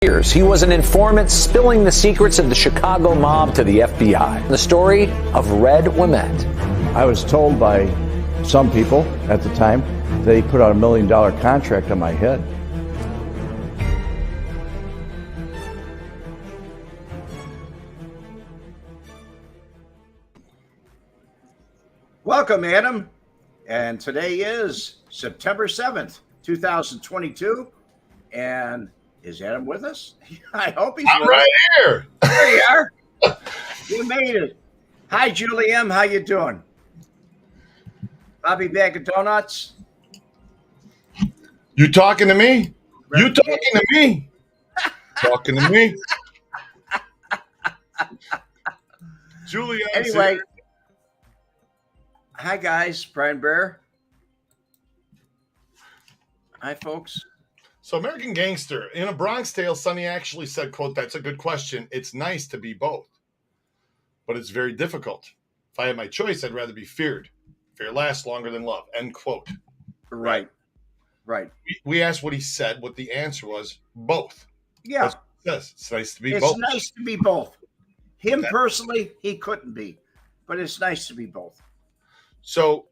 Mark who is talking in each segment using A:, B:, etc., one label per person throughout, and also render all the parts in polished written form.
A: years. He was an informant spilling the secrets of the Chicago mob to the FBI. The story of Red Wement.
B: I was told by some people at the time they put out $1 million contract on my head.
C: Welcome, Adam. And today is September 7th, 2022. And is Adam with us? I hope he's
D: I'm right here.
C: There you are. You made it. Hi, Julie M. How you doing? Bobby Bag of Donuts.
D: You talking to me? You talking to me? Talking to me? Julia.
C: Anyway. Hi, guys. Brian Bear. Hi, folks.
D: So American Gangster, in A Bronx Tale, Sonny actually said, quote, "That's a good question. It's nice to be both, but it's very difficult. If I had my choice, I'd rather be feared. Fear lasts longer than love," end quote.
C: Right.
D: We asked what he said. What the answer was, both.
C: Yeah.
D: That's what it says. It's nice to be
C: It's
D: both.
C: nice to be both. Him personally, he couldn't be, but it's nice to be both.
D: So,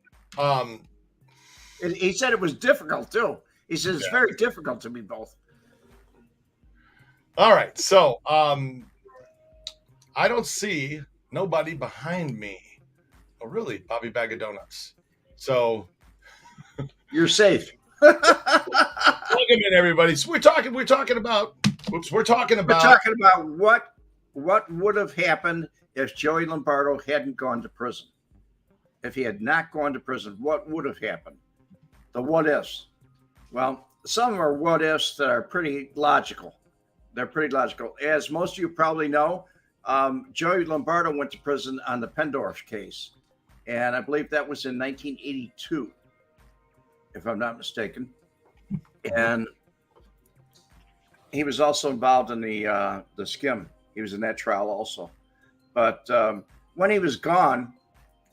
C: He said it was difficult too. He says it's very difficult to be both.
D: All right. So, I don't see nobody behind me. Oh, really? Bobby Bag of Donuts. So
C: You're safe.
D: welcome in, everybody. So we're talking about
C: what would have happened if Joey Lombardo hadn't gone to prison. If he had not gone to prison, what would have happened? The what ifs. Well, some are what ifs that are pretty logical. They're pretty logical. As most of you probably know, Joey Lombardo went to prison on the Pendorf case. And I believe that was in 1982, if I'm not mistaken. And he was also involved in the Skim. He was in that trial also. But when he was gone,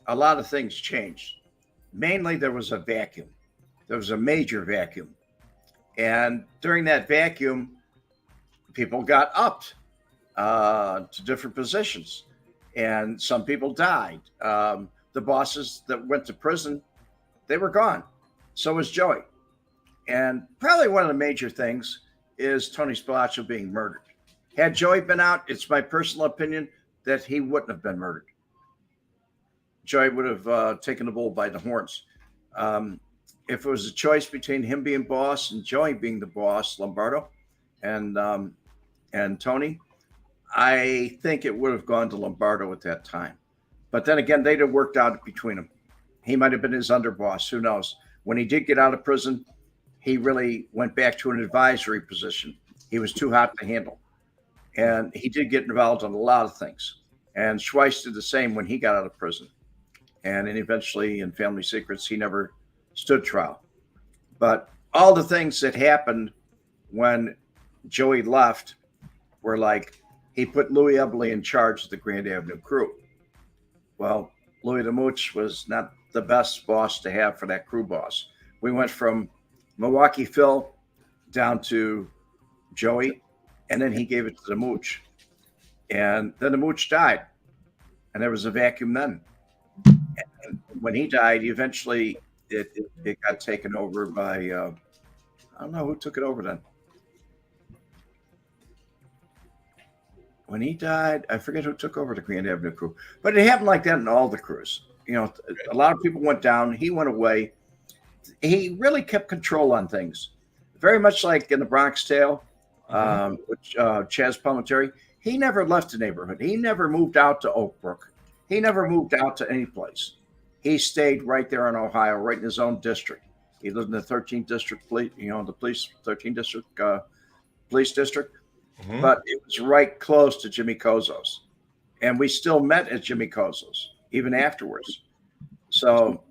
C: a lot of things changed. Mainly, there was a vacuum. There was a major vacuum. And during that vacuum, people got upped to different positions. And some people died. The bosses that went to prison, they were gone. So was Joey. And probably one of the major things is Tony Spilaccio being murdered. Had Joey been out, it's my personal opinion that he wouldn't have been murdered. Joey would have taken the bull by the horns. If it was a choice between him being boss and Joey being the boss, Lombardo and Tony, I think it would have gone to Lombardo at that time. But then again, they'd have worked out between them. He might have been his underboss. Who knows? When he did get out of prison, he really went back to an advisory position. He was too hot to handle. And he did get involved in a lot of things. And Schweiss did the same when he got out of prison. And then eventually in Family Secrets, he never stood trial. But all the things that happened when Joey left were like, he put Louis Eberle in charge of the Grand Avenue crew. Well, Louis the Mooch was not the best boss to have for that crew boss. We went from Milwaukee Phil down to Joey, and then he gave it to the Mooch. And then the Mooch died, and there was a vacuum then. And when he died, eventually it got taken over by, I don't know who took it over then. When he died, I forget who took over the Grand Avenue crew, but it happened like that in all the crews. You know, a lot of people went down. He went away. He really kept control on things, very much like in the Bronx Tale, which Chaz Palminteri. He never left the neighborhood. He never moved out to Oak Brook. He never moved out to any place. He stayed right there in Ohio, right in his own district. He lived in the 13th district police, the 13th district police district. Mm-hmm. But it was right close to Jimmy Kozos. And we still met at Jimmy Kozos, even afterwards. So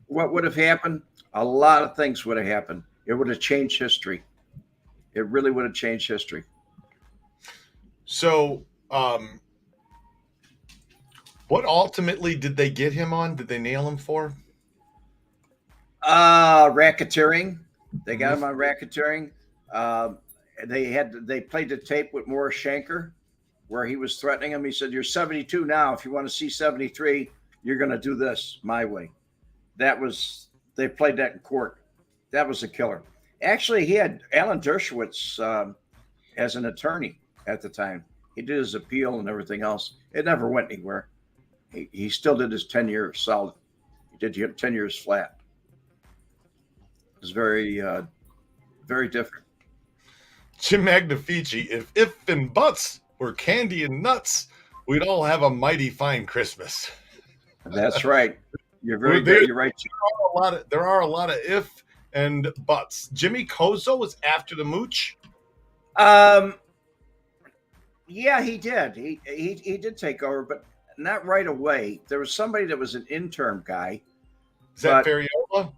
C: what would have happened? A lot of things would have happened. It would have changed history. It really would have changed history.
D: So what ultimately did they get him on? Did they nail him for?
C: Racketeering. They got him on racketeering. they played the tape with Morris Shanker where he was threatening him. He said, "You're 72 now. If you want to see 73, you're going to do this my way." They played that in court. That was a killer. Actually, he had Alan Dershowitz as an attorney at the time. He did his appeal and everything else. It never went anywhere. He still did his 10 years solid. He did 10 years flat. It was very, very different.
D: Jim Magnifici, if and buts were candy and nuts, we'd all have a mighty fine Christmas.
C: That's right. You're very good. You're right.
D: There are a lot of if and buts. Jimmy Kozo was after the mooch.
C: Yeah, he did. He did take over, but not right away. There was somebody that was an intern guy.
D: Is that Ferriola?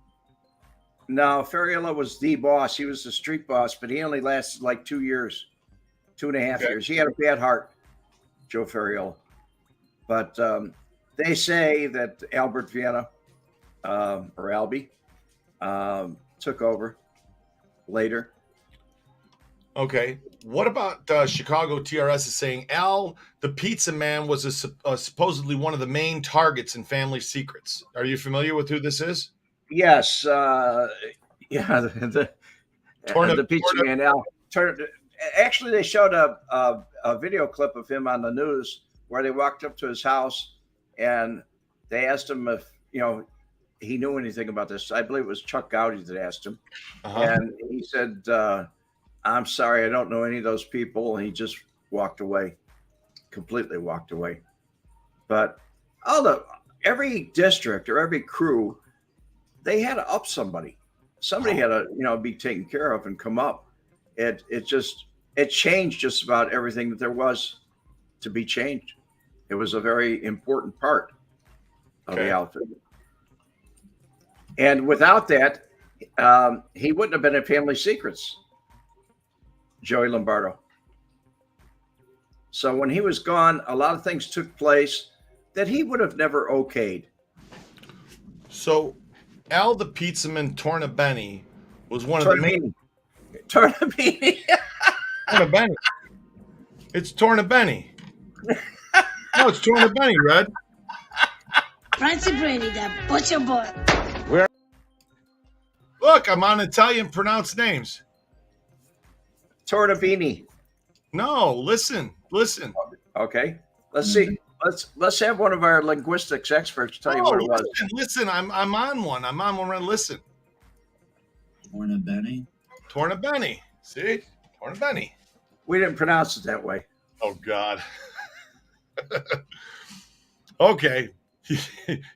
C: No, Ferriola was the boss. He was the street boss, but he only lasted like 2 years, 2.5 years. He had a bad heart, Joe Ferriola. But they say that Albert Vienna or Albie took over later.
D: Okay. What about Chicago TRS is saying Al, the pizza man, was supposedly one of the main targets in Family Secrets. Are you familiar with who this is?
C: Yes. The pizza man, Al. Actually, they showed a video clip of him on the news where they walked up to his house and they asked him if, he knew anything about this. I believe it was Chuck Gowdy that asked him. And he said, "I'm sorry, I don't know any of those people." And he just walked away, completely walked away. But every district or every crew, they had to up somebody. Somebody had to, be taken care of and come up. It changed just about everything that there was to be changed. It was a very important part of the outfit. And without that, he wouldn't have been in Family Secrets, Joey Lombardo. So when he was gone, a lot of things took place that he would have never okayed.
D: So Al the Pizzaman Tornabene was one of the main.
C: Tornabene.
D: Tornabene. It's Tornabene. No, it's Tornabene, Red.
E: Francie Brady, that butcher boy.
D: Look, I'm on Italian pronounced names.
C: Tornabene.
D: No, listen.
C: Okay. Let's see. Let's have one of our linguistics experts tell you what it was.
D: Listen, I'm on one. I'm on one. Listen. Tornabene. See? Tornabene.
C: We didn't pronounce it that way.
D: Oh, God. Okay.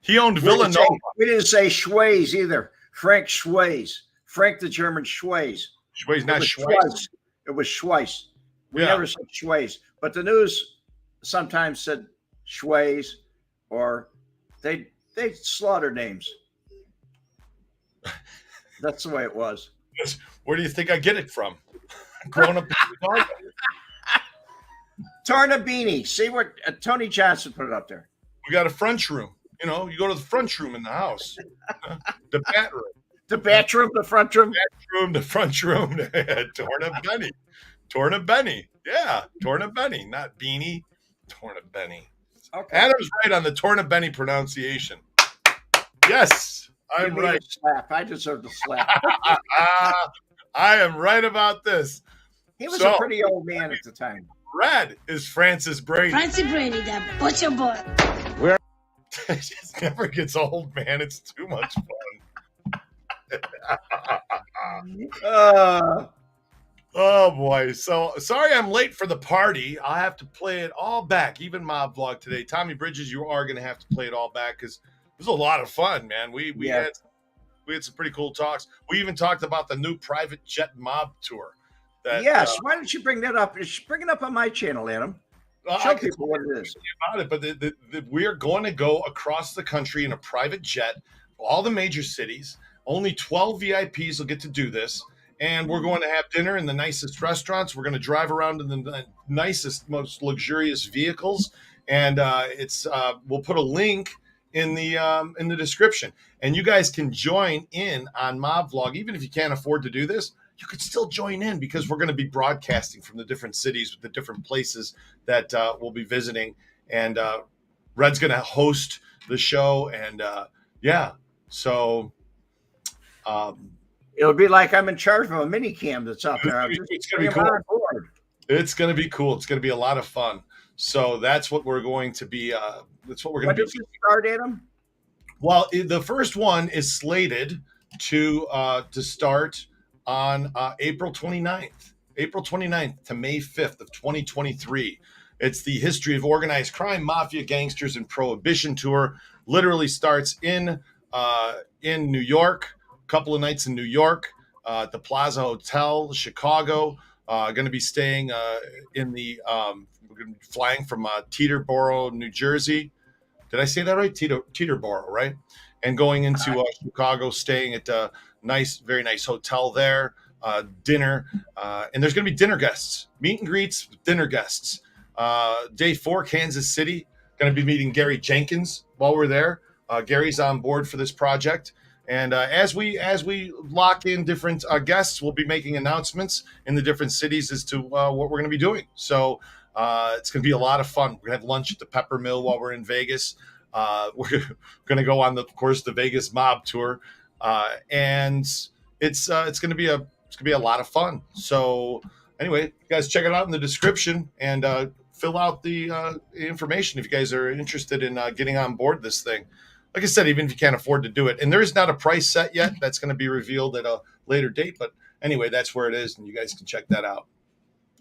D: He owned Villanova.
C: We didn't say Schweiz either. Frank Schweiz. Frank the German Schweiz.
D: Schweiz, not Schweiz.
C: It was Schweiz. We never said Schweiz. But the news sometimes said Schweiz, or they slaughtered names. That's the way it was.
D: Where do you think I get it from? Growing up in Chicago.
C: Tornabene. See what Tony Johnson put it up there.
D: We got a French room. You go to the French room in the house. The bat room.
C: The bat room, the front room.
D: The front room. Tornabene. Yeah, Tornabene, not Beanie. Tornabene. Okay. Adam's right on the Tornabene pronunciation. Yes, I'm right.
C: Slap. I deserve the slap.
D: I am right about this.
C: He was a pretty old man at the time.
D: Red is Francis Brady.
E: Francie Brady, that butcher boy.
D: It just never gets old, man. It's too much fun. Oh boy. So sorry I'm late for the party. I'll have to play it all back, even Mob Vlog today. Tommy Bridges, you are gonna have to play it all back because it was a lot of fun, man. We had some pretty cool talks. We even talked about the new private jet mob tour.
C: Yes, why don't you bring that up? Bring it up on my channel, Adam. Show people what it is.
D: About it, but we're going to go across the country in a private jet, all the major cities. Only 12 VIPs will get to do this. And we're going to have dinner in the nicest restaurants. We're going to drive around in the nicest, most luxurious vehicles. And we'll put a link in the description. And you guys can join in on Mob Vlog. Even if you can't afford to do this, you could still join in because we're going to be broadcasting from the different cities, the different places that we'll be visiting. And Red's going to host the show. And so
C: It'll be like I'm in charge of a mini cam that's out there.
D: it's going to be cool. It's going to be cool. It's going to be a lot of fun. So that's what we're going to be. That's what we're going to be.
C: When did you start, Adam?
D: Well, the first one is slated to start on April 29th to May 5th of 2023. It's the History of Organized Crime, Mafia, Gangsters, and Prohibition tour. Literally starts in New York, a couple of nights in New York, at the Plaza Hotel, Chicago. Going to be staying in the we're going to be flying from Teterboro, New Jersey. Did I say that right? Teterboro, right? And going into Chicago, staying at a very nice hotel there, dinner. And there's going to be dinner guests, meet and greets with dinner guests. Day 4, Kansas City. Going to be meeting Gary Jenkins while we're there. Gary's on board for this project. And as we lock in different guests, we'll be making announcements in the different cities as to what we're going to be doing. So it's going to be a lot of fun. We're going to have lunch at the Pepper Mill while we're in Vegas. We're going to go on the Vegas Mob tour, and it's going to be a lot of fun. So anyway, you guys check it out in the description and fill out the information if you guys are interested in getting on board this thing. Like I said, even if you can't afford to do it, and there is not a price set yet, that's going to be revealed at a later date. But anyway, that's where it is, and you guys can check that out.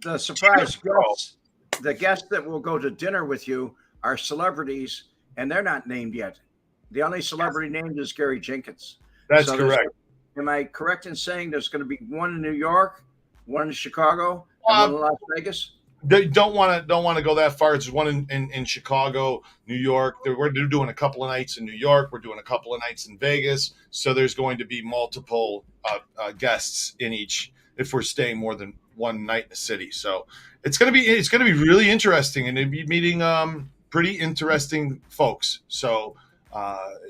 C: The surprise guests, the guests that will go to dinner with you are celebrities, and they're not named yet. The only celebrity named is Gary Jenkins.
D: That's correct.
C: Am I correct in saying there's going to be one in New York, one in Chicago, and one in Las Vegas?
D: They don't want to go that far. It's one in Chicago, New York. We're doing a couple of nights in New York. We're doing a couple of nights in Vegas. So there's going to be multiple guests in each if we're staying more than one night in the city. So it's going to be really interesting, and it'll be meeting pretty interesting folks. So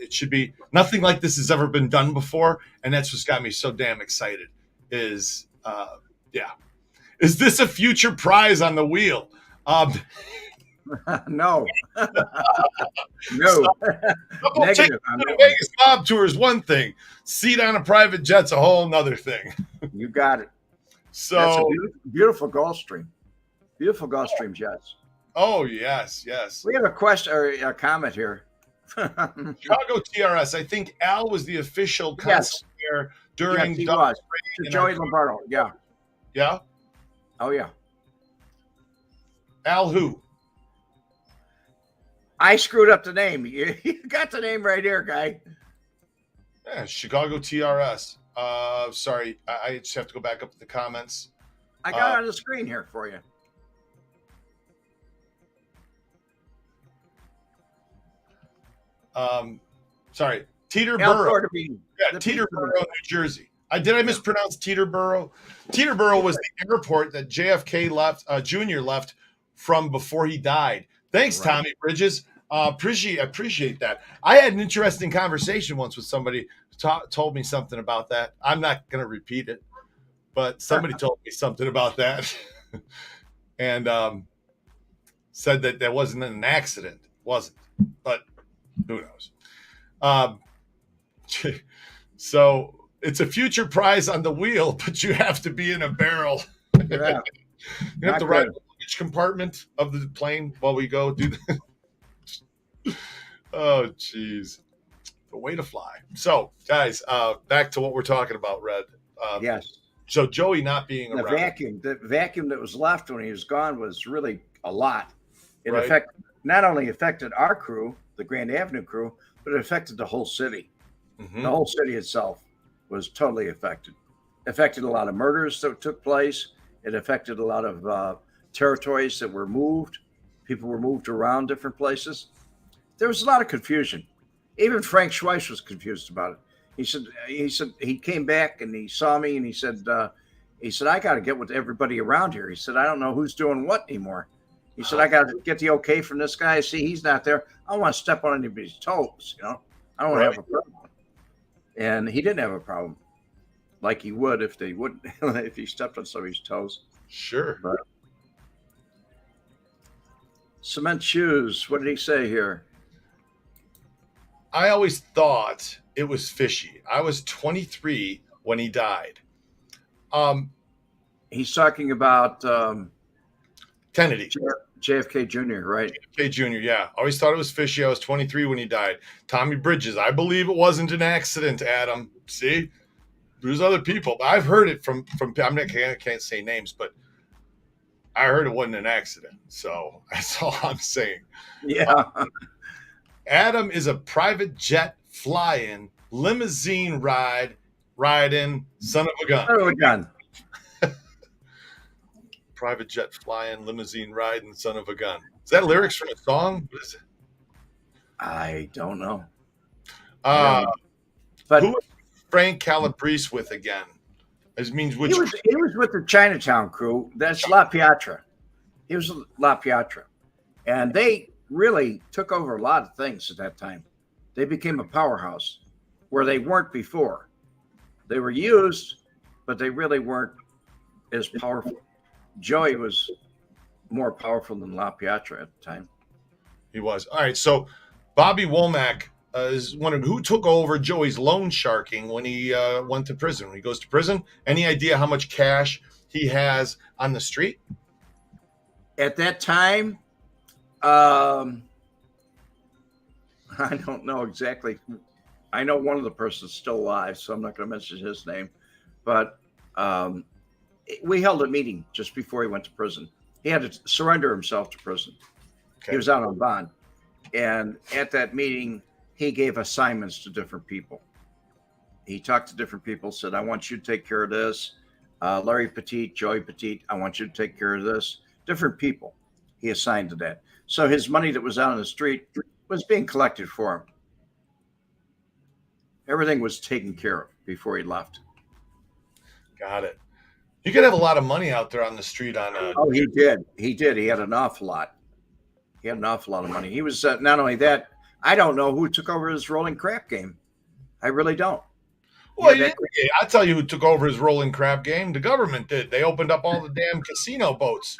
D: it should be nothing like this has ever been done before, and that's what's got me so damn excited. Is this a future prize on the wheel?
C: No. No.
D: Negative. The Vegas Mob tour is one thing. Seat on a private jet's a whole nother thing.
C: You got it.
D: So
C: that's a beautiful Gulfstream. Beautiful Gulfstream jets.
D: Oh, yes.
C: We have a question or a comment here.
D: Chicago TRS. I think Al was the official consul there during
C: Joey Lombardo. Yeah.
D: Yeah.
C: Oh, yeah.
D: Al who?
C: I screwed up the name. You got the name right here, guy.
D: Yeah, Chicago TRS. Sorry, I just have to go back up to the comments.
C: I got it on the screen here for you.
D: Sorry, Teterboro.
C: Yeah,
D: Teterboro, New Jersey. Did I mispronounce Teterboro? Teterboro was the airport that JFK Jr. left from before he died. Thanks, right. Tommy Bridges. Appreciate that. I had an interesting conversation once with somebody who told me something about that. I'm not going to repeat it, but somebody told me something about that and said that wasn't an accident. It wasn't, but who knows? So it's a future prize on the wheel, but you have to be in a barrel.
C: Yeah.
D: You have to ride the luggage compartment of the plane while we go do that. Oh, geez. The way to fly. So, guys, back to what we're talking about, Red.
C: Yes.
D: So, Joey not being around.
C: The vacuum that was left when he was gone was really a lot. It not only affected our crew, the Grand Avenue crew, but it affected the whole city. Mm-hmm. The whole city itself was totally affected. Affected a lot of murders that took place. It affected a lot of territories that were moved. People were moved around different places. There was a lot of confusion. Even Frank Schweiss was confused about it. He said he came back and he saw me and he said, I got to get with everybody around here. He said, I don't know who's doing what anymore. He said, I got to get the okay from this guy. See, he's not there. I don't want to step on anybody's toes. I don't want to have a problem. And he didn't have a problem. like he would if they wouldn't, if he stepped on somebody's toes.
D: Sure.
C: But cement shoes. What did he say here?
D: I always thought it was fishy. I was 23 when he died.
C: He's talking about
D: Kennedy.
C: JFK Jr., right?
D: JFK Jr., yeah. Always thought it was fishy. I was 23 when he died. Tommy Bridges. I believe it wasn't an accident, Adam. See? There's other people. I've heard it from I can't say names, but I heard it wasn't an accident. So that's all I'm saying.
C: Yeah.
D: Adam is a private jet flying, limousine riding, son of a gun.
C: Son of a gun.
D: Private jet flying, limousine riding, son of a gun. Is that lyrics from a song? What is it?
C: I don't know.
D: But who was Frank Calabrese with again? This means which?
C: He was with the Chinatown crew. That's La Piatra. He was La Piatra. And they really took over a lot of things at that time. They became a powerhouse where they weren't before. They were used, but they really weren't as powerful. Joey was more powerful than La Piatra at the time.
D: He was. All right. So Bobby Womack is wondering who took over Joey's loan sharking when he went to prison. When he goes to prison, any idea how much cash he has on the street?
C: At that time, I don't know exactly. I know one of the persons still alive, so I'm not going to mention his name. But we held a meeting just before he went to prison. He had to surrender himself to prison. Okay. He was out on bond. And at that meeting, he gave assignments to different people. He talked to different people, said, I want you to take care of this. Larry Petit, Joey Petit, I want you to take care of this. Different people he assigned to that. So his money that was out on the street was being collected for him. Everything was taken care of before he left.
D: Got it. You could have a lot of money out there on the street on a...
C: Oh, he did. He did. He had an awful lot. He had an awful lot of money. He was not only that, I don't know who took over his rolling crap game. I really don't.
D: Well, I'll tell you who took over his rolling crap game. The government did. They opened up all the damn casino boats.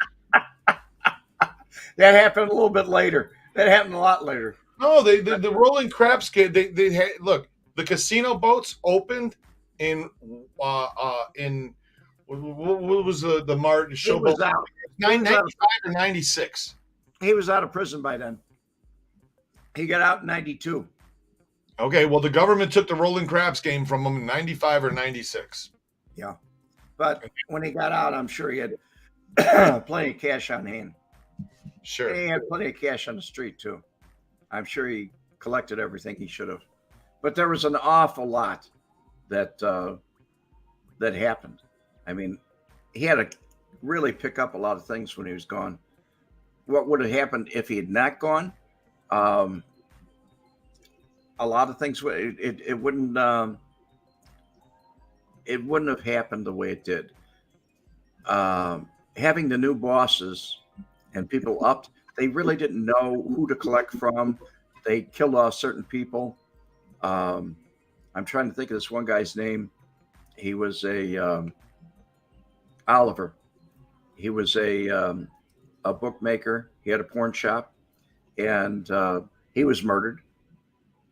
C: That happened a little bit later. That happened a lot later.
D: No, the rolling craps game. They had, look. The casino boats opened in what was the Martin show?
C: He was out.
D: 95 or 96.
C: He was out of prison by then. He got out in 92.
D: Okay, well, the government took the rolling craps game from him in 95 or 96.
C: Yeah. But when he got out, I'm sure he had plenty of cash on hand.
D: Sure.
C: And he had plenty of cash on the street, too. I'm sure he collected everything he should have. But there was an awful lot that happened. I mean, he had to really pick up a lot of things when he was gone. What would have happened if he had not gone? A lot of things. It wouldn't have happened the way it did. Having the new bosses and people upped, they really didn't know who to collect from. They killed off certain people. I'm trying to think of this one guy's name. He was a Oliver. He was a bookmaker. He had a porn shop, and he was murdered.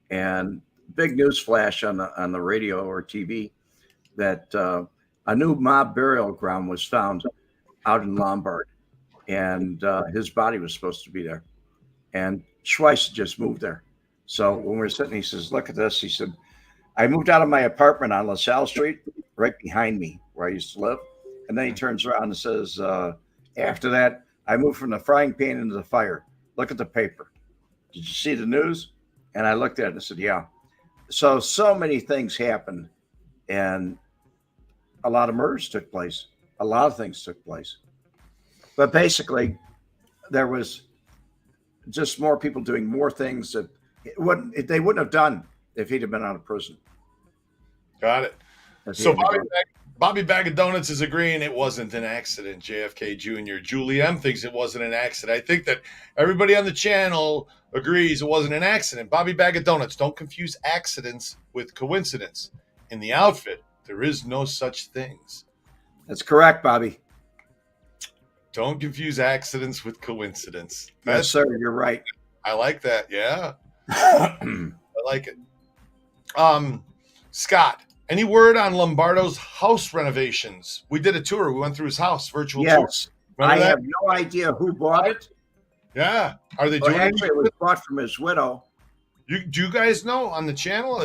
C: And big news flash on the radio or TV that a new mob burial ground was found out in Lombard, and his body was supposed to be there. And Schweiss just moved there. So when we were sitting, he says, look at this. He said, I moved out of my apartment on LaSalle Street, right behind me where I used to live. And then he turns around and says, after that, I moved from the frying pan into the fire. Look at the paper. Did you see the news? And I looked at it and said, yeah. So many things happened, and a lot of murders took place. A lot of things took place. But basically, there was just more people doing more things that they wouldn't have done if he'd have been out of prison.
D: Got it. So Bobby Bag of Donuts is agreeing it wasn't an accident, JFK Jr. Julie M thinks it wasn't an accident. I think that everybody on the channel agrees it wasn't an accident. Bobby Bag of Donuts, don't confuse accidents with coincidence. In the outfit, There is no such things.
C: That's correct, Bobby.
D: Don't confuse accidents with coincidence.
C: Yes, sir. You're right.
D: I like that. Yeah. I like it. Scott, any word on Lombardo's house renovations? We did a tour. We went through his house, virtual tour.
C: Yes. I have no idea who bought it.
D: Yeah. Are they
C: Well,
D: doing
C: actually, it was bought from his widow.
D: Do you guys know on the channel?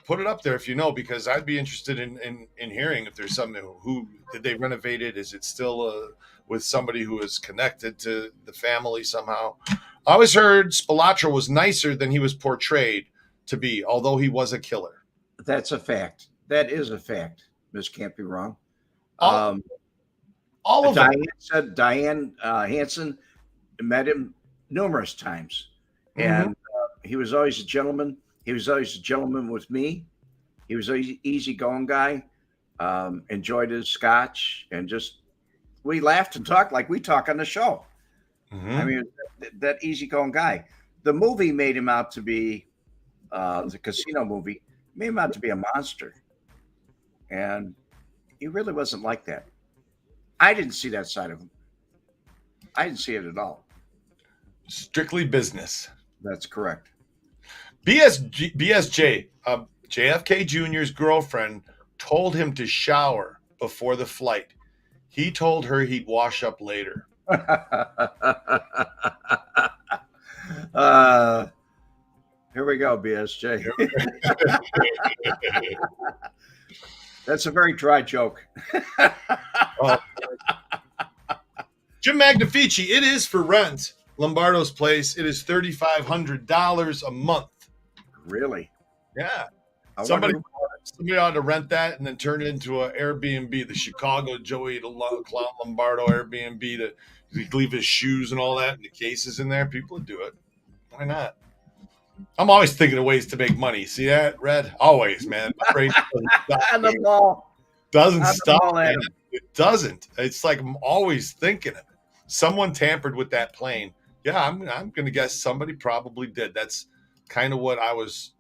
D: Put it up there if you know, because I'd be interested in hearing if there's something. Who did they renovate it? Is it still with somebody who is connected to the family somehow? I always heard Spilotro was nicer than he was portrayed to be, although he was a killer.
C: That's a fact. That is a fact. This can't be wrong.
D: All of
C: Diane
D: them.
C: said Diane Hansen met him numerous times, and he was always a gentleman. He was always a gentleman with me. He was an easygoing guy. Enjoyed his scotch, and just we laughed and talked like we talk on the show. I mean, that easygoing guy. The movie made him out to be the casino movie made him out to be a monster, and he really wasn't like that. I didn't see that side of him. I didn't see it at all.
D: Strictly business.
C: That's correct.
D: BSJ, JFK Jr.'s girlfriend told him to shower before the flight. He told her he'd wash up later.
C: Here we go, BSJ. That's a very dry joke.
D: Jim Magnifici, it is for rent. Lombardo's place. It is $3,500 a month.
C: Really?
D: Yeah.
C: I
D: Somebody
C: wonder-
D: ought to rent that and then turn it into an Airbnb, the Chicago Joey Clown Lombardo Airbnb, to leave his shoes and all that and the cases in there. People would do it. Why not? I'm always thinking of ways to make money. See that, Red? Always, man. My brain
C: On the ball.
D: doesn't
C: On the
D: stop.
C: ball,
D: Man.
C: Adam.
D: It doesn't. It's like I'm always thinking of it. Someone tampered with that plane. Yeah, I'm going to guess somebody probably did. That's kind of what I was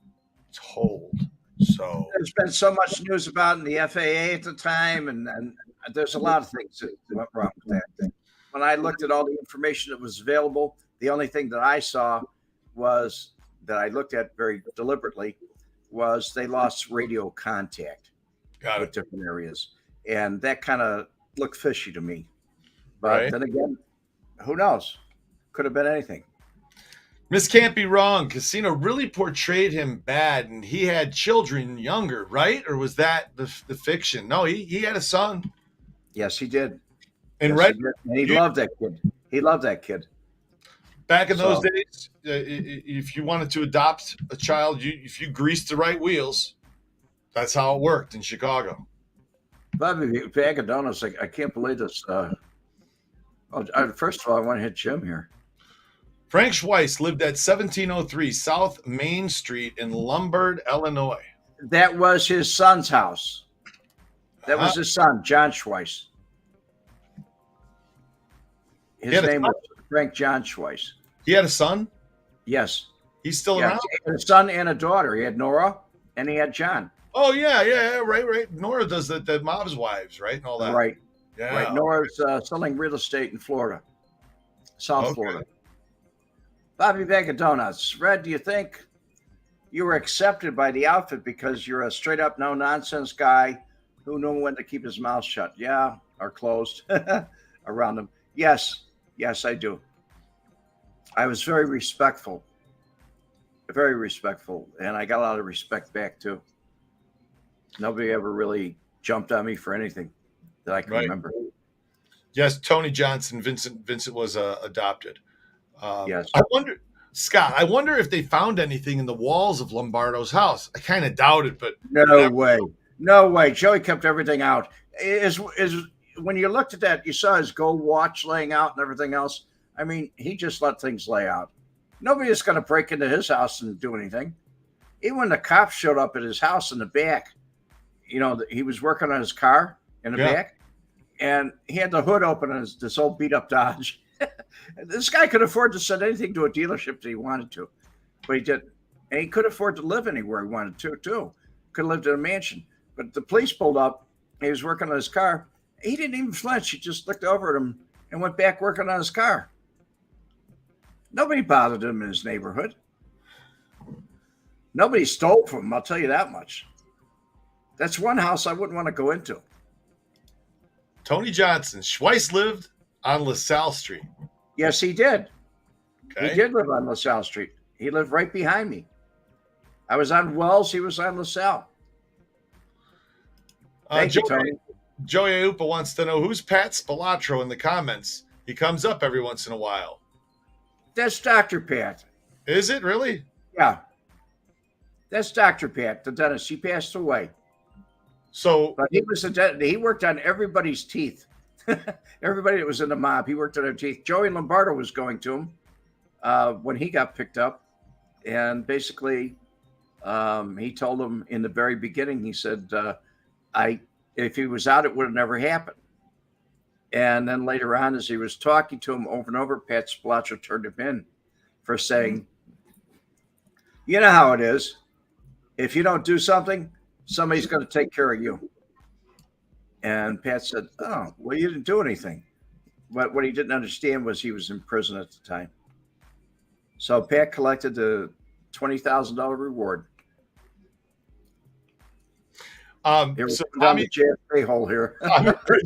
D: told. So
C: There's been so much news about in the FAA at the time, and there's a lot of things that went wrong with that. When I looked at all the information that was available, the only thing that I saw was that I looked at very deliberately was they lost radio contact
D: got
C: with
D: it.
C: different areas, and that kind of looked fishy to me. But
D: Right.
C: then again, who knows? Could have been anything.
D: Miss Can't Be Wrong. Casino really portrayed him bad, and he had children younger, right? Or was that the fiction? No, he had a son.
C: Yes, he did.
D: And
C: Yes,
D: right,
C: he did. And he loved that kid. He loved that kid.
D: back in those
C: So-
D: days, if you wanted to adopt a child, if you greased the right wheels, that's how it worked in Chicago.
C: Bobby, bag of donuts. I can't believe this. First of all, I want to hit Jim here.
D: Frank Schweiss lived at 1703 South Main Street in Lombard, Illinois.
C: That was his son's house. That was
D: Uh-huh.
C: his son, John Schweiss. His
D: He had a
C: name
D: son?
C: was Frank John Schweiss.
D: He had a son.
C: Yes.
D: He's still
C: Yes.
D: around.
C: He had a son and a daughter. He had Nora and he had John.
D: Oh yeah, right. Nora does the mob's wives, right, and all that.
C: Right.
D: Yeah.
C: Right. Nora's selling real estate in Florida, South
D: Okay.
C: Florida. Bobby, bag of donuts. Red, do you think you were accepted by the outfit because you're a straight up no nonsense guy who knew when to keep his mouth shut? Yeah, or closed around him. Yes, I do. I was very respectful, and I got a lot of respect back too. Nobody ever really jumped on me for anything that I can
D: Right.
C: remember.
D: Yes, Tony Johnson. Vincent was adopted.
C: Yes.
D: I wonder, Scott. I wonder if they found anything in the walls of Lombardo's house. I kind of doubt it, but
C: No way. Joey kept everything out. Is when you looked at that, you saw his gold watch laying out and everything else. I mean, he just let things lay out. Nobody is going to break into his house and do anything. Even when the cops showed up at his house in the back, he was working on his car in the back, and he had the hood open on this old beat up Dodge. This guy could afford to send anything to a dealership that he wanted to, but he didn't. And he could afford to live anywhere he wanted to, too. Could have lived in a mansion. But the police pulled up. He was working on his car. He didn't even flinch. He just looked over at him and went back working on his car. Nobody bothered him in his neighborhood. Nobody stole from him, I'll tell you that much. That's one house I wouldn't want to go into.
D: Tony Johnson. Schweiss lived on LaSalle Street.
C: Yes, he did.
D: Okay.
C: He did live on LaSalle Street. He lived right behind me. I was on Wells. He was on LaSalle. Thank you, Tony.
D: Joey Ayupa wants to know, who's Pat Spilatro in the comments? He comes up every once in a while.
C: That's Dr. Pat.
D: Is it really?
C: Yeah. That's Dr. Pat, the dentist. He passed away.
D: So,
C: But he was a dentist. He worked on everybody's teeth. Everybody that was in the mob, he worked on their teeth. Joey Lombardo was going to him when he got picked up. And basically, he told him in the very beginning, he said, if he was out, it would have never happened. And then later on, as he was talking to him over and over, Pat Spilatro turned him in for saying, you know how it is. If you don't do something, somebody's going to take care of you. And Pat said, oh, well, you didn't do anything. But what he didn't understand was he was in prison at the time. So Pat collected the $20,000 reward.
D: so
C: down the JFK hole here.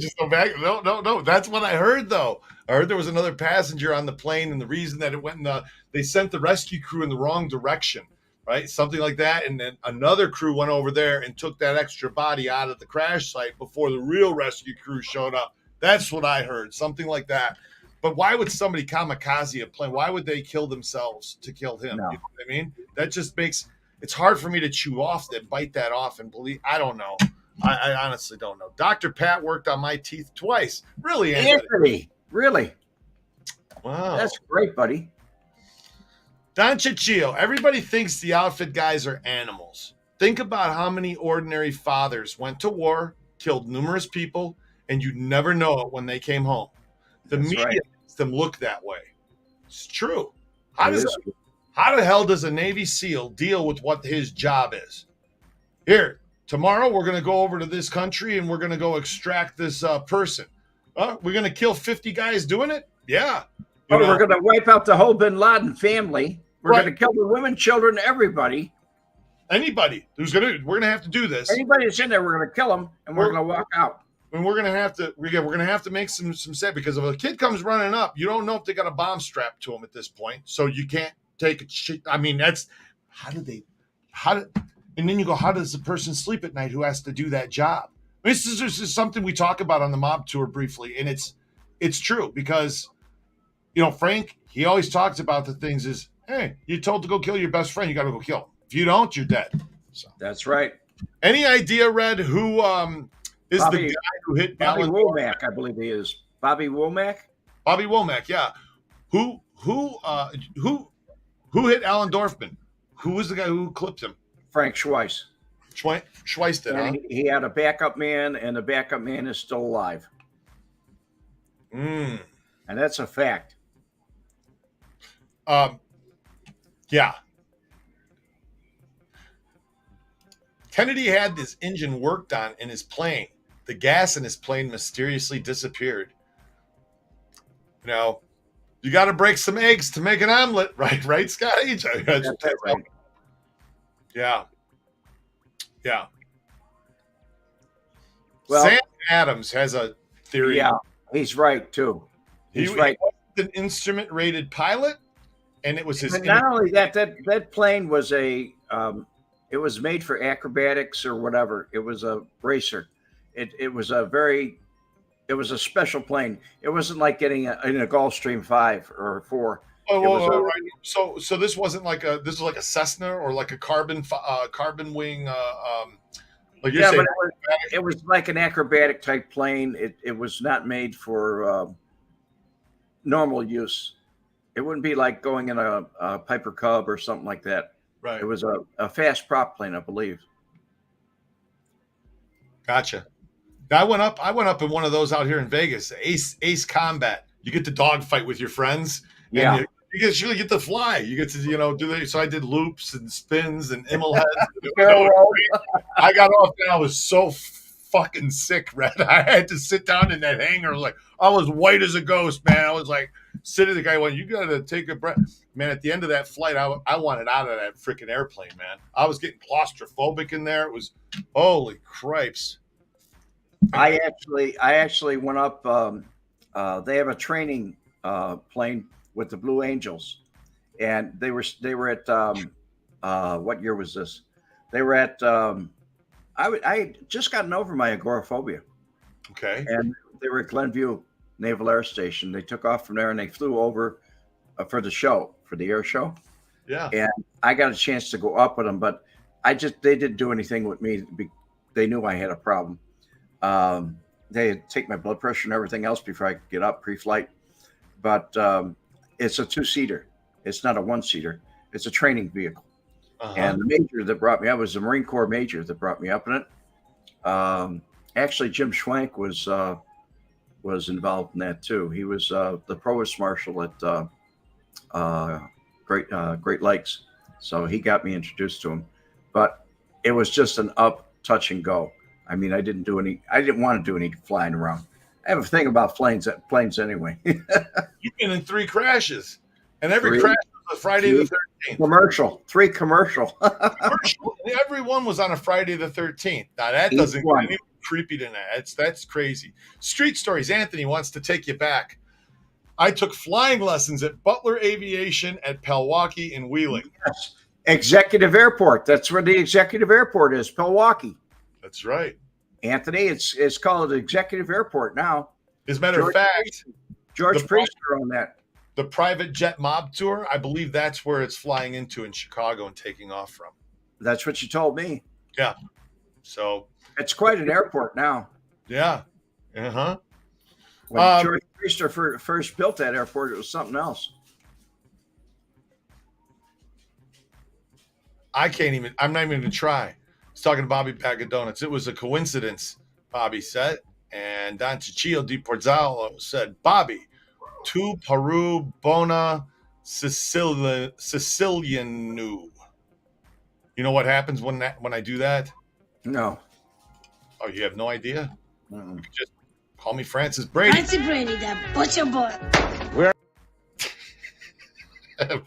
D: Just go back. No. That's what I heard, though. I heard there was another passenger on the plane, and the reason that it went they sent the rescue crew in the wrong direction, right? Something like that. And then another crew went over there and took that extra body out of the crash site before the real rescue crew showed up. That's what I heard. Something like that. But why would somebody kamikaze a plane? Why would they kill themselves to kill him?
C: No.
D: You know what I mean? That just makes it's hard for me to chew off that, bite that off, and believe. I don't know. I honestly don't know. Dr. Pat worked on my teeth twice. Really,
C: Anthony? Really?
D: Wow.
C: That's great, buddy.
D: Don Ciccio, everybody thinks the outfit guys are animals. Think about how many ordinary fathers went to war, killed numerous people, and you never know it when they came home. The
C: That's
D: media
C: right.
D: makes them look that way. It's true. How the hell does a Navy SEAL deal with what his job is? Here, tomorrow we're going to go over to this country and we're going to go extract this person. We're going to kill 50 guys doing it? Yeah.
C: We're going to wipe out the whole Bin Laden family. We're
D: Right.
C: going to kill the women, children, everybody.
D: Anybody we're going to have to do this.
C: Anybody that's in there, we're going to kill them, and we're going to walk out.
D: And we're going to have to make some set, because if a kid comes running up, you don't know if they got a bomb strapped to them at this point. So you can't take a shit. I mean, that's and then you go, how does the person sleep at night who has to do that job? I mean, this is something we talk about on the mob tour briefly. And it's true, because, Frank, he always talks about the things is, hey, you're told to go kill your best friend. You got to go kill him. If you don't, you're dead. So,
C: That's right.
D: any idea, Red, who is the guy who hit
C: Bobby
D: Alan
C: Womack, I believe he is. Bobby Womack?
D: Bobby Womack, yeah. Who hit Alan Dorfman? Who was the guy who clipped him?
C: Frank Schweiss.
D: Schweiss did, huh?
C: And he had a backup man, and the backup man is still alive.
D: Mm.
C: And that's a fact.
D: Yeah. Kennedy had this engine worked on in his plane. The gas in his plane mysteriously disappeared. You got to break some eggs to make an omelet, right, Scotty? That's
C: right.
D: Yeah.
C: Well,
D: Sam Adams has a theory.
C: Yeah, he's right, too. He's right.
D: He was an instrument-rated pilot, and it was his...
C: But not only that plane was it was made for acrobatics or whatever. It was a racer. It was a special plane. It wasn't like getting in a Gulfstream 5 or 4.
D: Right. So this wasn't like this was like a Cessna or like a carbon wing. Like you're saying,
C: but it was like an acrobatic type plane. It was not made for normal use. It wouldn't be like going in a Piper Cub or something like that.
D: Right.
C: It was a fast prop plane, I believe.
D: Gotcha. I went up in one of those out here in Vegas, Ace Combat. You get to dogfight with your friends.
C: Yeah.
D: And You get to fly. You get to, do that. So I did loops and spins and Immel heads. I got off and I was so fucking sick, Red. I had to sit down in that hangar. Like, I was white as a ghost, man. I was like, sitting, the guy went, you got to take a breath. Man, at the end of that flight, I wanted out of that freaking airplane, man. I was getting claustrophobic in there. It was, holy cripes.
C: I actually went up. They have a training plane with the Blue Angels, and they were at what year was this? They were at I had just gotten over my agoraphobia.
D: Okay.
C: And they were at Glenview Naval Air Station. They took off from there and they flew over for the show, for the air show.
D: Yeah.
C: And I got a chance to go up with them, but they didn't do anything with me. They knew I had a problem. They had take my blood pressure and everything else before I could get up pre-flight. But it's a two-seater. It's not a one-seater. It's a training vehicle. Uh-huh. And the major that brought me up was the Marine Corps major that brought me up in it. Actually, Jim Schwank was involved in that too. He was the provost marshal at Great Lakes, so he got me introduced to him. But it was just an up, touch and go. I mean, I didn't want to do any flying around. I have a thing about planes anyway.
D: You've been in 3 crashes, and every crash was a Friday the 13th.
C: 3 commercial.
D: Every one was on a Friday the 13th. Now that doesn't get any creepy than that. That's crazy. Street stories. Anthony wants to take you back. I took flying lessons at Butler Aviation at Pewaukee and Wheeling.
C: Yes. Executive Airport. That's where the Executive Airport is, Pewaukee.
D: That's right.
C: Anthony, it's called Executive Airport now.
D: As a matter of fact,
C: George Priester on that.
D: The private jet mob tour, I believe that's where it's flying into in Chicago and taking off from.
C: That's what you told me.
D: Yeah. So
C: it's quite an airport now.
D: Yeah. Uh-huh.
C: When George Priester first built that airport, it was something else.
D: I'm not even going to try. I was talking to Bobby Bag of Donuts. It was a coincidence, Bobby said. And Don Ciccio Di Porzalo said, Bobby, tu Peru bona Sicilianu. You know what happens when I do that?
C: No.
D: Oh, you have no idea?
C: Mm-mm.
D: You can just call me Francis Brady.
E: Francis Brady, that butcher boy.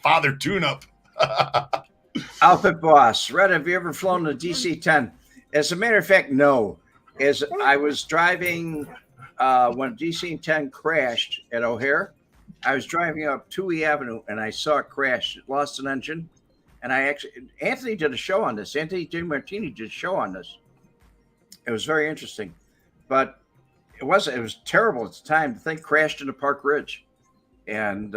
D: Father Tune-Up.
C: Outfit boss. Red, have you ever flown the DC-10? As a matter of fact, no. As I was driving when DC-10 crashed at O'Hare, I was driving up Toohey Avenue and I saw it crash. It lost an engine. And Anthony did a show on this. Anthony DiMartini did a show on this. It was very interesting. But it was terrible at the time. The thing crashed into Park Ridge. And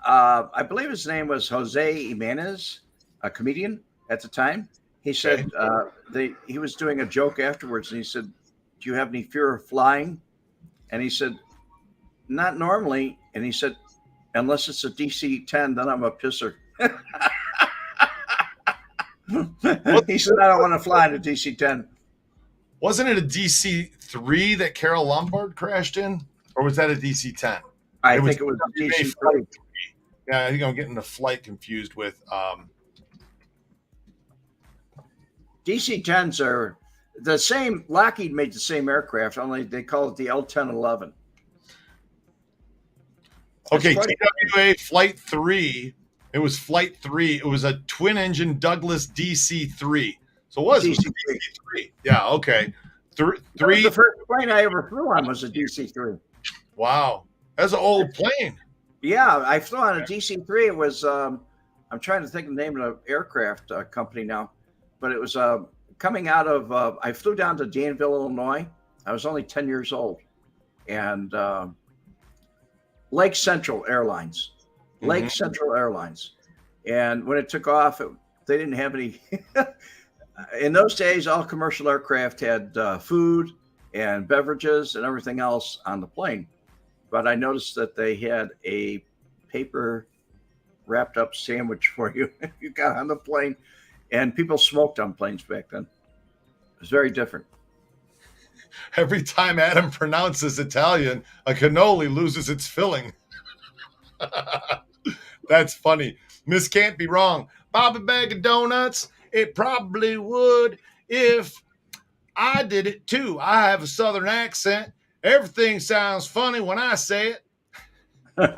C: I believe his name was Jose Jimenez, a comedian at the time. He said he was doing a joke afterwards, and he said, "Do you have any fear of flying?" And he said, "Not normally." And he said, "Unless it's a DC-10, then I'm a pisser." He said, "I don't want to fly in a DC-10."
D: Wasn't it a DC-3 that Carol Lombard crashed in, or was that a DC-10?
C: I think it was a DC-3.
D: Yeah, I think I'm getting the flight confused with.
C: DC-10s are the same. Lockheed made the same aircraft, only they call it the L-1011.
D: Okay, TWA Flight 3. It was Flight 3. It was a twin-engine Douglas DC-3. So it was DC-3. Yeah, okay. Three.
C: The first plane I ever flew on was a DC-3.
D: Wow. That's an old plane.
C: Yeah, I flew on a DC-3. It was, I'm trying to think of the name of the aircraft company now, but it was coming out of, I flew down to Danville, Illinois. I was only 10 years old. And Lake Central Airlines. Lake Central Airlines. And when it took off, they didn't have any. In those days, all commercial aircraft had food and beverages and everything else on the plane. But I noticed that they had a paper wrapped up sandwich for you if you got on the plane. And people smoked on planes back then. It was very different.
D: Every time Adam pronounces Italian, a cannoli loses its filling. That's funny. Miss Can't Be Wrong. Bobby Bag of Donuts. It probably would if I did it too. I have a southern accent. Everything sounds funny when I say it. I'm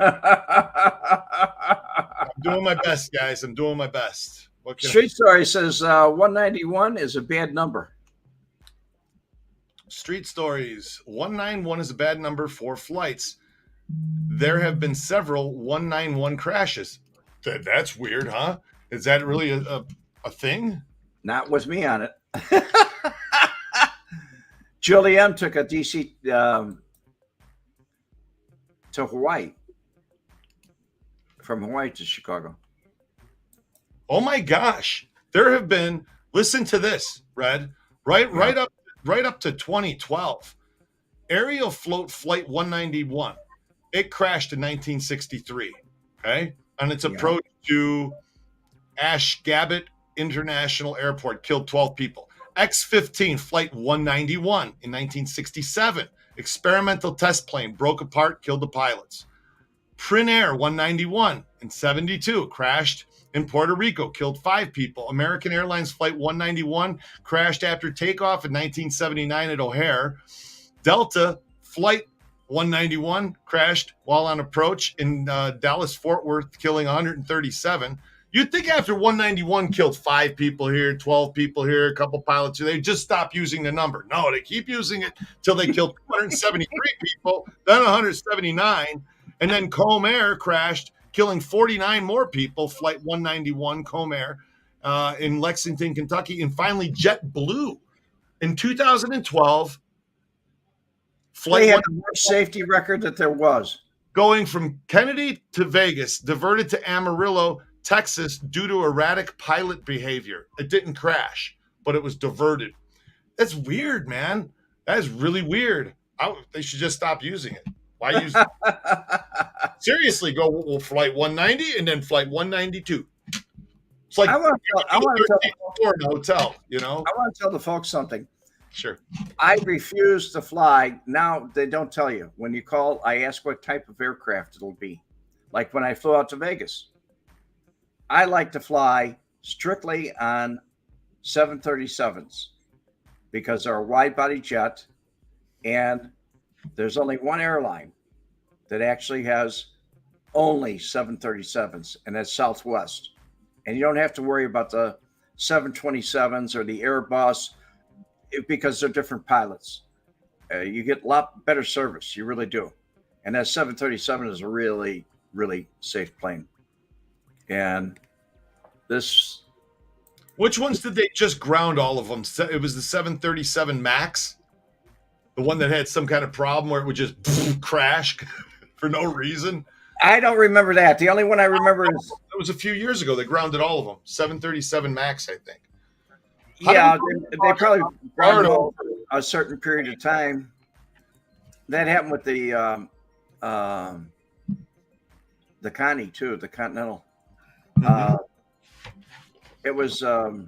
D: doing my best, guys. I'm doing my best. What can
C: Street Story says 191 is a bad number.
D: Street Stories. 191 is a bad number for flights. There have been several 191 crashes. That's weird, huh? Is that really a thing?
C: Not with me on it. Julie M took a DC to Hawaii. From Hawaii to Chicago.
D: Oh my gosh. There have been, listen to this, Red. Right up to 2012. Aerial float flight 191. It crashed in 1963. Okay. On its approach to Ashgabat International Airport, killed 12 people. X-15 flight 191 in 1967. Experimental test plane broke apart, killed the pilots. Prin Air 191 in 72 crashed in Puerto Rico, killed 5 people. American Airlines Flight 191 crashed after takeoff in 1979 at O'Hare. Delta Flight 191 crashed while on approach in Dallas-Fort Worth, killing 137. You'd think after 191 killed 5 people here, 12 people here, a couple pilots here, they just stop using the number. No, they keep using it till they killed 273 people, then 179. And then Comb Air crashed, killing 49 more people, Flight 191 Comb Air in Lexington, Kentucky. And finally, JetBlue in 2012.
C: They had the worst safety record that there was.
D: Going from Kennedy to Vegas, diverted to Amarillo, Texas, due to erratic pilot behavior. It didn't crash, but it was diverted. That's weird, man. That is really weird. They should just stop using it. Why use it? Seriously, go flight 190 and then flight 192. It's like
C: I want to tell
D: in a hotel, you know.
C: I want to tell the folks something.
D: Sure.
C: I refuse to fly. Now they don't tell you. When you call, I ask what type of aircraft it'll be. Like when I flew out to Vegas, I like to fly strictly on 737s because they're a wide body jet, and there's only one airline that actually has only 737s, and that's Southwest. And you don't have to worry about the 727s or the Airbus because they're different pilots. You get a lot better service. You really do. And that 737 is a really, really safe plane. And this...
D: Which ones did they just ground all of them? It was the 737 MAX? The one that had some kind of problem where it would just crash for no reason?
C: I don't remember that. The only one I remember is...
D: It was a few years ago. They grounded all of them. 737 MAX, I think.
C: Yeah, they probably grounded over a certain period of time. That happened with the Connie, too, the Continental. Mm-hmm. It was the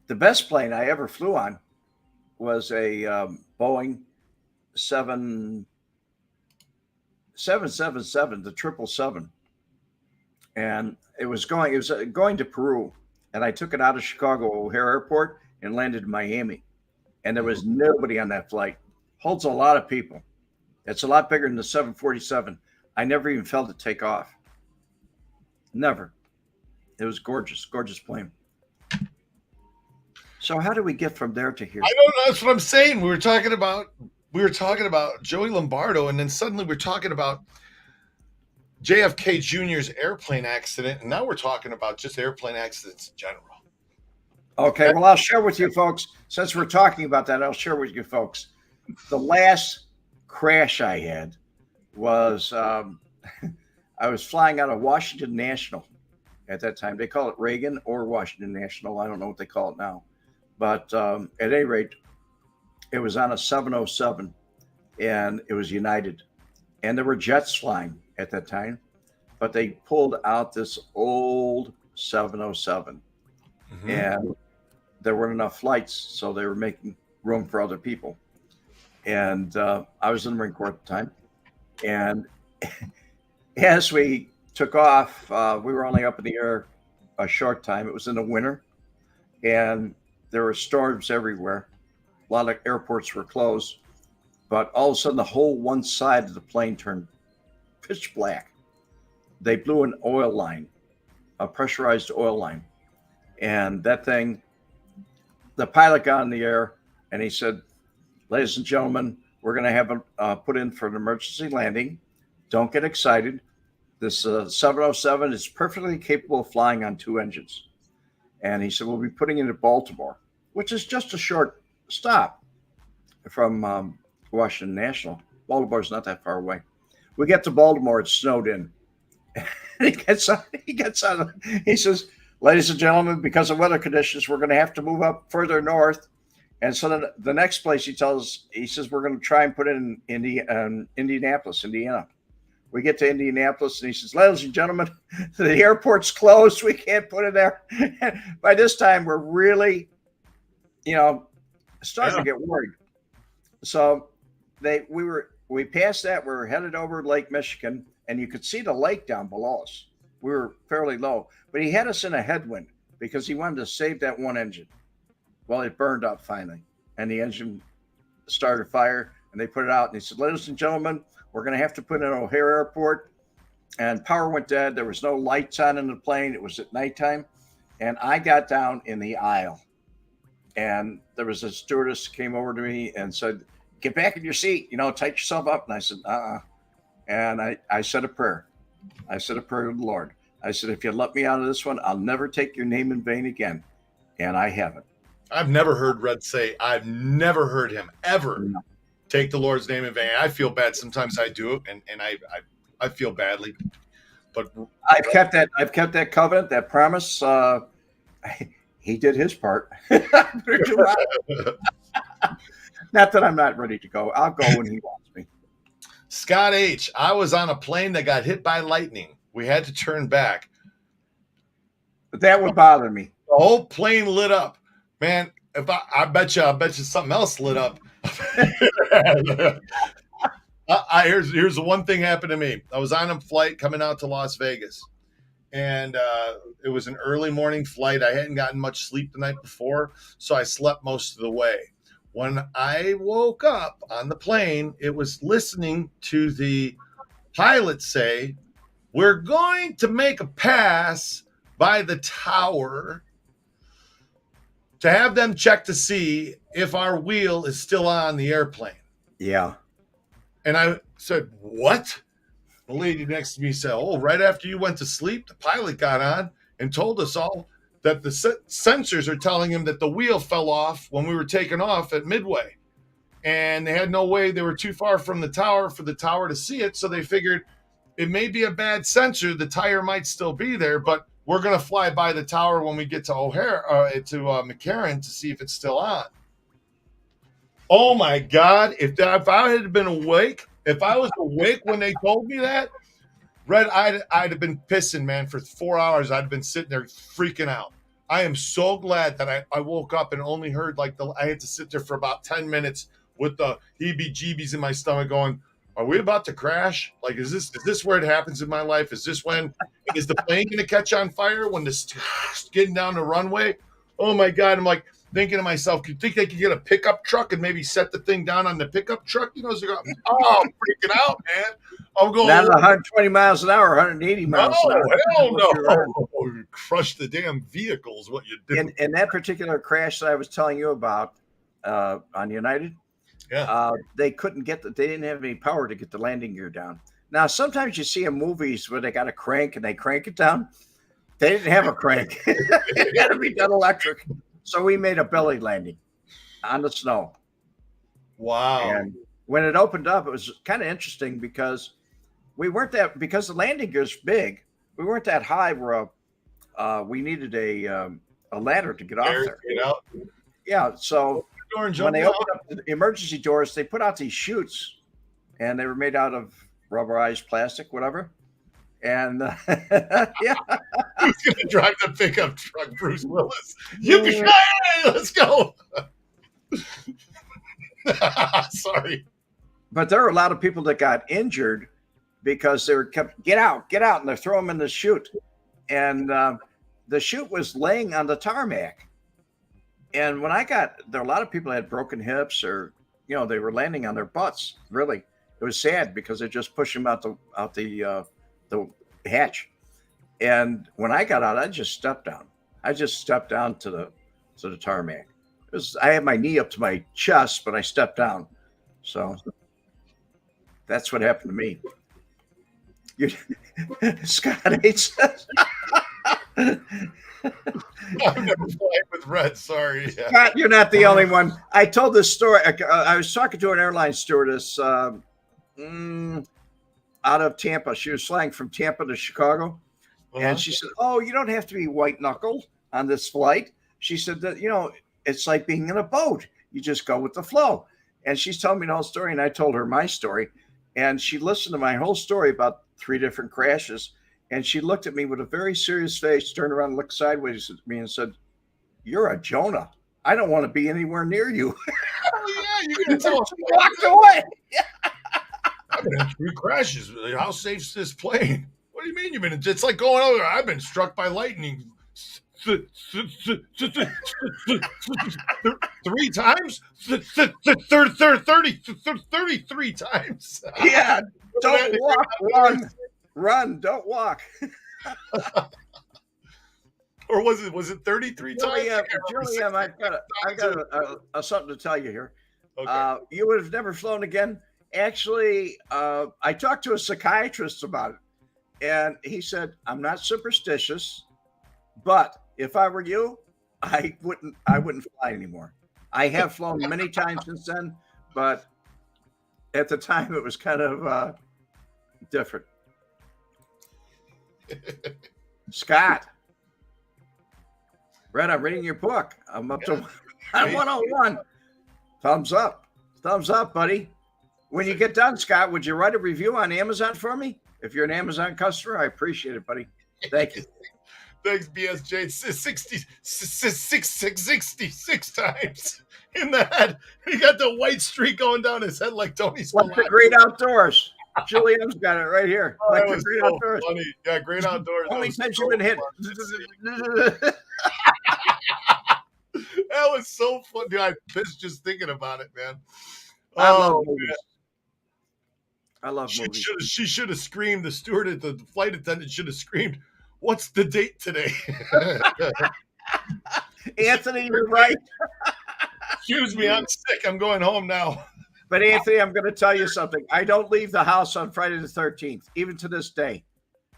C: best plane I ever flew on was a Boeing 777, the 777, and it was going to Peru, and I took it out of Chicago O'Hare Airport and landed in Miami, and there was nobody on that flight. Holds a lot of people. It's a lot bigger than the 747. I never even felt it take off. Never. It was gorgeous plane. So how do we get from there to here?
D: I don't know. That's what I'm saying. We were talking about Joey Lombardo, and then suddenly we're talking about JFK Jr.'s airplane accident, and now we're talking about just airplane accidents in general.
C: Okay, well, I'll share with you folks, since we're talking about that, I'll share with you folks. The last crash I had was I was flying out of Washington National at that time. They call it Reagan or Washington National. I don't know what they call it now. But at any rate, it was on a 707, and it was United. And there were jets flying at that time, but they pulled out this old 707. Mm-hmm. And there weren't enough flights, so they were making room for other people. And I was in the Marine Corps at the time. And as we took off. We were only up in the air a short time. It was in the winter, and there were storms everywhere. A lot of airports were closed, but all of a sudden, the whole one side of the plane turned pitch black. They blew an oil line, a pressurized oil line, and that thing, the pilot got in the air and he said, "Ladies and gentlemen, we're going to have a put in for an emergency landing. Don't get excited. This 707 is perfectly capable of flying on 2 engines." And he said, "We'll be putting it into Baltimore," which is just a short stop from Washington National. Baltimore's not that far away. We get to Baltimore, it's snowed in. he gets on. He says, "Ladies and gentlemen, because of weather conditions, we're going to have to move up further north." And so then the next place he says, "We're going to try and put it in Indianapolis, Indiana." We get to Indianapolis and he says, "Ladies and gentlemen, the airport's closed. We can't put it there." By this time, we're really, starting to get worried. So we passed that. We were headed over Lake Michigan, and you could see the lake down below us. We were fairly low, but he had us in a headwind because he wanted to save that one engine. Well, it burned up finally, and the engine started fire, and they put it out. And he said, "Ladies and gentlemen, we're going to have to put in O'Hare Airport." And power went dead. There was no lights on in the plane. It was at nighttime, and I got down in the aisle, and there was a stewardess came over to me and said, "Get back in your seat, tighten yourself up." And I said, And I said a prayer. I said a prayer to the Lord. I said, "If you let me out of this one, I'll never take your name in vain again." And I haven't.
D: I've never heard Red say, I've never heard him ever take the Lord's name in vain. I feel bad. Sometimes I do it, and I feel badly. But
C: I've kept that covenant, that promise. He did his part. Not that I'm not ready to go. I'll go when he wants me.
D: Scott H., I was on a plane that got hit by lightning. We had to turn back.
C: But that would bother me.
D: The whole plane lit up. Man, if I bet you something else lit up. Here's the one thing happened to me. I was on a flight coming out to Las Vegas, and it was an early morning flight. I hadn't gotten much sleep the night before, so I slept most of the way. When I woke up on the plane, it was listening to the pilot say, "We're going to make a pass by the tower to have them check to see if our wheel is still on the airplane."
C: Yeah.
D: And I said, "What?" The lady next to me said, "Oh, right after you went to sleep, the pilot got on and told us all that the sensors are telling him that the wheel fell off when we were taking off at Midway. And they had no way, they were too far from the tower for the tower to see it. So they figured it may be a bad sensor. The tire might still be there, but we're going to fly by the tower when we get to O'Hare, to McCarran to see if it's still on." Oh my God. If I had been awake, if I was awake when they told me that, Red, I'd have been pissing, man, for 4 hours. I'd been sitting there freaking out. I am so glad that I woke up and only heard I had to sit there for about 10 minutes with the heebie-jeebies in my stomach going, "Are we about to crash? Like, is this where it happens in my life? Is this when, is the plane going to catch on fire when this getting down the runway?" Oh my God. I'm like thinking to myself, you think they could get a pickup truck and maybe set the thing down on the pickup truck? So I'm freaking out, man. I'm going
C: not 120 miles an hour, 180 miles an hour.
D: Hell no. Crush the damn vehicles, what you do.
C: In that particular crash that I was telling you about on United, they didn't have any power to get the landing gear down. Now, sometimes you see in movies where they got a crank and they crank it down. They didn't have a crank. It had to be done electric. So we made a belly landing on the snow.
D: Wow.
C: And when it opened up, it was kind of interesting because because the landing gear's big, we weren't that high where we needed a ladder to get off there.
D: Get out.
C: Yeah. So when they opened up the emergency doors, they put out these chutes, and they were made out of rubberized plastic, whatever. And yeah,
D: who's gonna drive the pickup truck? Bruce Willis. Yippee-ki-yay! Let's go. Sorry,
C: but there are a lot of people that got injured because they were kept get out, and they throw them in the chute, and the chute was laying on the tarmac. And when I got there, a lot of people had broken hips, or they were landing on their butts. Really, it was sad because they just pushed them out the hatch. And when I got out, I just stepped down. I just stepped down to the tarmac. I had my knee up to my chest, but I stepped down. So that's what happened to me. Scott H says.
D: I've never flied with Red. Sorry.
C: Scott, you're not the only one. I told this story. I was talking to an airline stewardess out of Tampa. She was flying from Tampa to Chicago. And she said, "Oh, you don't have to be white knuckled on this flight." She said that, it's like being in a boat. You just go with the flow. And she's telling me the whole story. And I told her my story. And she listened to my whole story about 3 different crashes. And she looked at me with a very serious face, turned around and looked sideways at me and said, "You're a Jonah. I don't want to be anywhere near you."
D: Oh, yeah, you're going to tell us.
C: Walked away.
D: I've been in 3 crashes. How safe's this plane? What do you mean you've been? It's like going over. I've been struck by lightning 3 times. 33 times.
C: Yeah. Don't walk. Run. Don't walk.
D: Or was it 33 times?
C: Julian, I've got something to tell you here.
D: Okay.
C: You would have never flown again. Actually, I talked to a psychiatrist about it. And he said, "I'm not superstitious, but if I were you, I wouldn't fly anymore." I have flown many times since then, but at the time it was kind of different. Scott, Red, I'm reading your book. I'm up to 101. Thumbs up, buddy. When you get done, Scott, would you write a review on Amazon for me? If you're an Amazon customer, I appreciate it, buddy. Thank you.
D: Thanks, BSJ. It's 66 times in the head. He got the white streak going down his head like Tony's.
C: What's the great outdoors? Julian's got it right here.
D: Oh,
C: like
D: that
C: the
D: was
C: great
D: so
C: outdoors.
D: funny. Yeah, great outdoors.
C: Only
D: That
C: times
D: was
C: you've been hit.
D: That was so fun. Dude, I pissed just thinking about it, man.
C: I love movies. I love movies.
D: She should have screamed. The steward, the flight attendant should have screamed, "What's the date today?"
C: Anthony, you're right.
D: Excuse me, I'm sick. I'm going home now.
C: But Anthony, I'm going to tell you something. I don't leave the house on Friday the 13th, even to this day.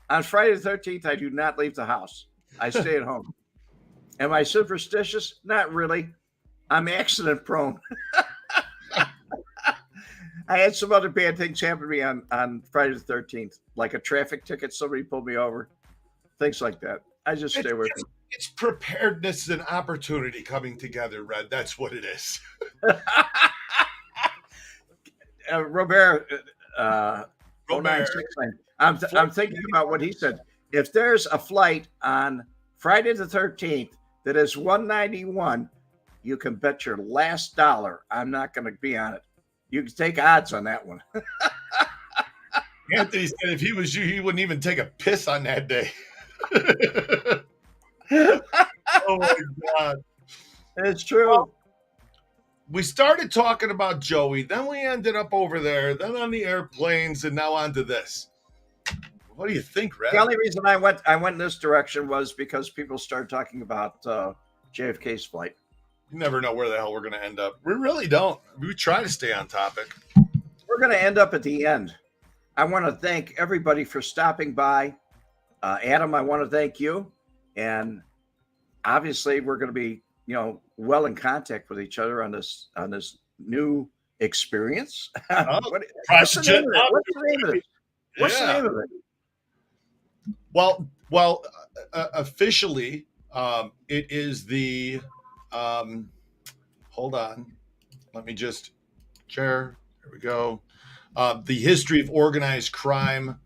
C: On Friday the 13th, I do not leave the house. I stay at home. Am I superstitious? Not really. I'm accident prone. I had some other bad things happen to me on Friday the 13th, like a traffic ticket. Somebody pulled me over, things like that. I just stay away from it.
D: It's preparedness and opportunity coming together, Red. That's what it is.
C: Robert, 0969. I'm thinking about what he said. If there's a flight on Friday the 13th that is 191, you can bet your last dollar I'm not going to be on it. You can take odds on that one.
D: Anthony said if he was you, he wouldn't even take a piss on that day. Oh my God.
C: It's true.
D: Well, we started talking about Joey, then we ended up over there, then on the airplanes, and now on to this. What do you think, Red?
C: The only reason I went in this direction was because people started talking about JFK's flight.
D: You never know where the hell we're going to end up. We really don't. We try to stay on topic.
C: We're going to end up at the end. I want to thank everybody for stopping by. Adam, I want to thank you. And obviously, we're going to be, well in contact with each other on this new experience. What's the name of it? What's the name of it?
D: Well, officially, it is the. Hold on. Let me just share. Here we go. The history of organized crime,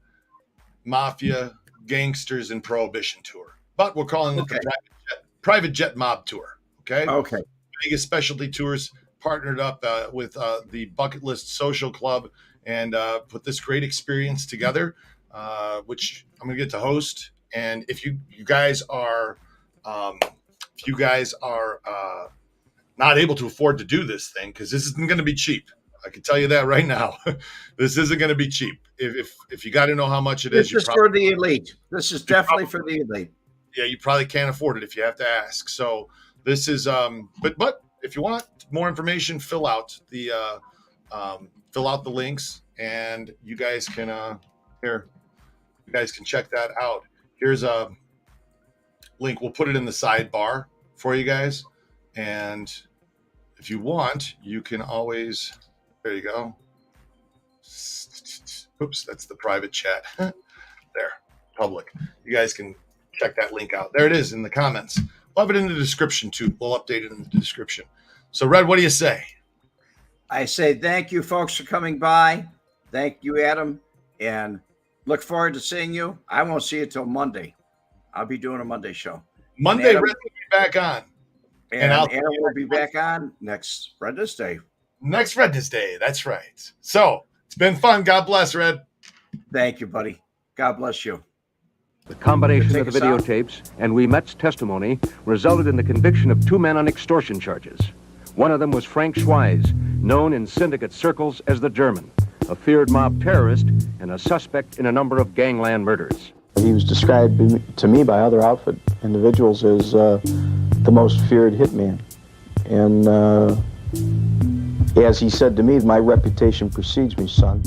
D: mafia, gangsters, and prohibition tour. But we're calling it the private jet mob tour. Okay. Vegas Specialty Tours partnered up with the Bucket List Social Club and put this great experience together, which I'm going to get to host. And if you guys are not able to afford to do this thing, because this isn't going to be cheap. I can tell you that right now. This isn't going to be cheap. If you got to know how much it is.
C: This is for the elite. This is definitely for the elite.
D: Yeah, you probably can't afford it if you have to ask. So this is but if you want more information, fill out the links, and you guys can check that out. Here's a link. We'll put it in the sidebar for you guys, and if you want, you can always, there you go. Oops, that's the private chat. There, public. You guys can check that link out. There it is in the comments. We'll have it in the description too. We'll update it in the description. So, Red, what do you say?
C: I say thank you, folks, for coming by. Thank you, Adam, and look forward to seeing you. I won't see you till Monday. I'll be doing a Monday show.
D: Monday,
C: Adam,
D: Red will be back on.
C: And Adam will be back on next Wednesday.
D: Next Wednesday. That's right. So, it's been fun. God bless, Red.
C: Thank you, buddy. God bless you.
F: The combination of the videotapes and Ouimet's testimony resulted in the conviction of 2 men on extortion charges. One of them was Frank Schweiz, known in syndicate circles as the German, a feared mob terrorist and a suspect in a number of gangland murders.
G: He was described to me by other outfit individuals as the most feared hitman. And as he said to me, my reputation precedes me, son.